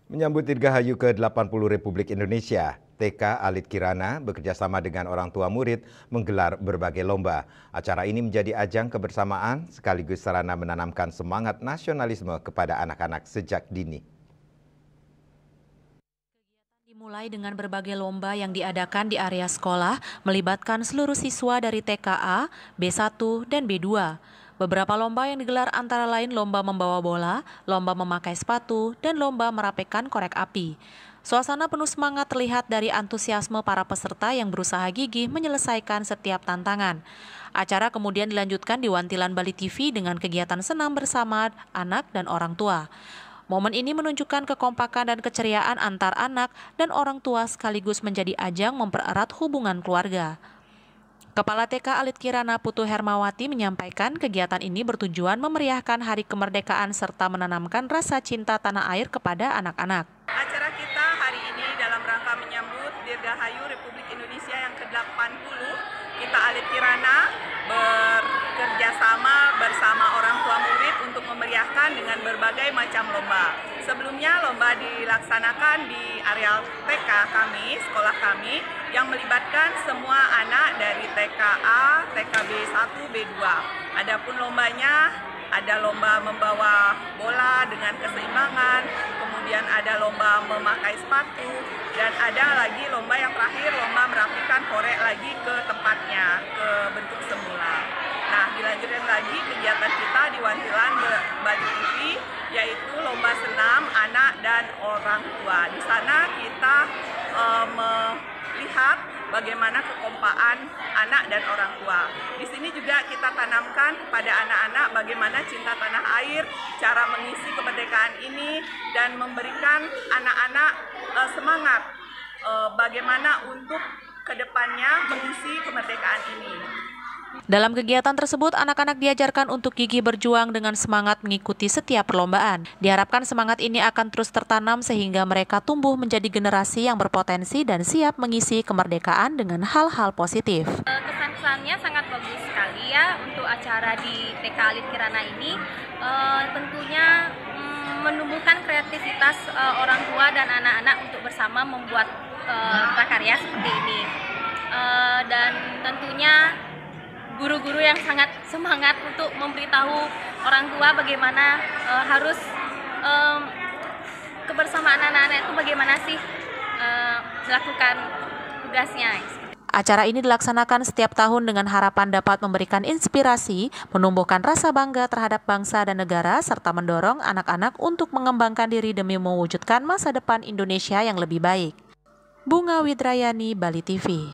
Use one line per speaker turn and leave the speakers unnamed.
Menyambut Dirgahayu ke-80 Republik Indonesia, TK Alit Kirana bekerjasama dengan orang tua murid menggelar berbagai lomba. Acara ini menjadi ajang kebersamaan sekaligus sarana menanamkan semangat nasionalisme kepada anak-anak sejak dini.
Dimulai dengan berbagai lomba yang diadakan di area sekolah, melibatkan seluruh siswa dari TKA, B1, dan B2. Beberapa lomba yang digelar antara lain lomba membawa bola, lomba memakai sepatu, dan lomba merapikan korek api. Suasana penuh semangat terlihat dari antusiasme para peserta yang berusaha gigih menyelesaikan setiap tantangan. Acara kemudian dilanjutkan di Wantilan Bali TV dengan kegiatan senam bersama anak dan orang tua. Momen ini menunjukkan kekompakan dan keceriaan antar anak dan orang tua sekaligus menjadi ajang mempererat hubungan keluarga. Kepala TK Alit Kirana Putu Hermawati menyampaikan kegiatan ini bertujuan memeriahkan Hari Kemerdekaan serta menanamkan rasa cinta tanah air kepada anak-anak.
Acara kita hari ini dalam rangka menyambut Dirgahayu Republik Indonesia yang ke-80, kita Alit Kirana bekerjasama bersama orang tua murid untuk memeriahkan dengan berbagai macam lomba. Sebelumnya lomba dilaksanakan di area TK kami, sekolah kami, yang melibatkan semua anak dari TKA, TKB 1, B2. Adapun lombanya ada lomba membawa bola dengan keseimbangan, kemudian ada lomba memakai sepatu, dan ada lagi lomba yang terakhir, lomba merapikan korek lagi ke tempatnya, ke bentuk semula. Nah, dilanjutkan lagi kegiatan kita di Wantilan Bali TV, yaitu lomba senam anak dan orang tua. Di sana kita melihat bagaimana kekompakan anak dan orang tua. Di sini juga kita tanamkan kepada anak-anak bagaimana cinta tanah air, cara mengisi kemerdekaan ini, dan memberikan anak-anak semangat bagaimana untuk kedepannya mengisi kemerdekaan ini.
Dalam kegiatan tersebut, anak-anak diajarkan untuk gigih berjuang dengan semangat mengikuti setiap perlombaan. Diharapkan semangat ini akan terus tertanam sehingga mereka tumbuh menjadi generasi yang berpotensi dan siap mengisi kemerdekaan dengan hal-hal positif.
Kesan-kesannya sangat bagus sekali ya untuk acara di TK Alit Kirana ini. Tentunya menumbuhkan kreativitas orang tua dan anak-anak untuk bersama membuat prakarya seperti ini. Dan tentunya guru-guru yang sangat semangat untuk memberitahu orang tua bagaimana harus kebersamaan anak-anak itu bagaimana sih melakukan tugasnya.
Acara ini dilaksanakan setiap tahun dengan harapan dapat memberikan inspirasi, menumbuhkan rasa bangga terhadap bangsa dan negara, serta mendorong anak-anak untuk mengembangkan diri demi mewujudkan masa depan Indonesia yang lebih baik. Bunga Widrayani, Bali TV.